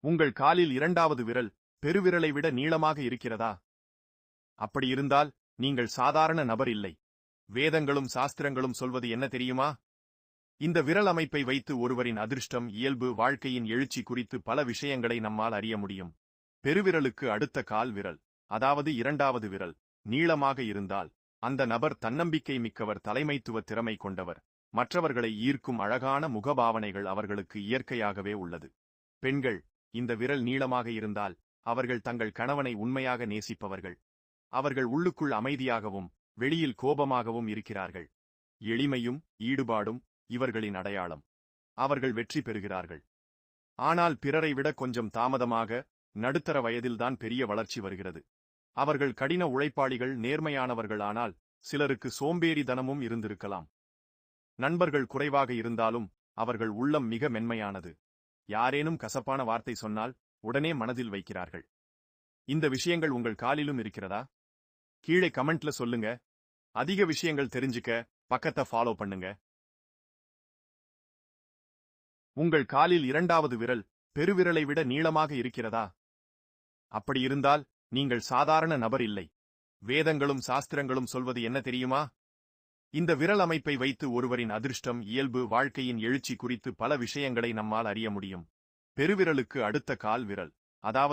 உங்கள் காலில் இரண்டாவது விரல் பெருவிரலை விட நீளமாக இருக்கிறதா? அப்படி இருந்தால் நீங்கள் சாதாரண நபர் இல்லை. வேதங்களும் சாஸ்திரங்களும் சொல்வது என்ன தெரியுமா? இந்த விரல் அமைப்பை வைத்து ஒருவரின் அதிர்ஷ்டம், இயல்பு, வாழ்க்கையின் எழுச்சி குறித்து பல விஷயங்களை நம்மால் அறிய முடியும். பெருவிரலுக்கு அடுத்த கால் விரல், அதாவது இரண்டாவது விரல், நீளமாக இருந்தால் அந்த நபர் தன்னம்பிக்கை மிக்கவர், தலைமைத்துவ திறமை கொண்டவர், மற்றவர்களை ஈர்க்கும் அழகான முகபாவனைகள் அவர்களுக்கு இயற்கையாகவே உள்ளது. பெண்கள், இந்த விரல் நீளமாக இருந்தால் அவர்கள் தங்கள் கணவனை உண்மையாக நேசிப்பவர்கள். அவர்கள் உள்ளுக்குள் அமைதியாகவும் வெளியில் கோபமாகவும் இருக்கிறார்கள். எளிமையும் ஈடுபாடும் இவர்களின் அடையாளம். அவர்கள் வெற்றி பெறுகிறார்கள். ஆனால் பிறரை விட கொஞ்சம் தாமதமாக, நடுத்தர வயதில்தான் பெரிய வளர்ச்சி வருகிறது. அவர்கள் கடின உழைப்பாளிகள், நேர்மையானவர்கள். ஆனால் சிலருக்கு சோம்பேறித்தனமும் இருந்திருக்கலாம். நண்பர்கள் குறைவாக இருந்தாலும் அவர்கள் உள்ளம் மிக மென்மையானது. யாரேனும் கசப்பான வார்த்தை சொன்னால் உடனே மனதில் வைக்கிறார்கள். இந்த விஷயங்கள் உங்கள் காலிலும் இருக்கிறதா? கீழே கமெண்ட்ல சொல்லுங்க. அதிக விஷயங்கள் தெரிஞ்சுக்க பக்கத்தை ஃபாலோ பண்ணுங்க. உங்கள் காலில் இரண்டாவது விரல் பெருவிரலை விட நீளமாக இருக்கிறதா? அப்படி இருந்தால் நீங்கள் சாதாரண நபர் இல்லை. வேதங்களும் சாஸ்திரங்களும் சொல்வது என்ன தெரியுமா? இந்த விரல் அமைப்பை வைத்து ஒருவரின் அதிர்ஷ்டம், இயல்பு, வாழ்க்கையின் எழுச்சி குறித்து பல விஷயங்களை நம்மால் அறிய முடியும். பெருவிரலுக்கு அடுத்த கால் விரல், அதாவது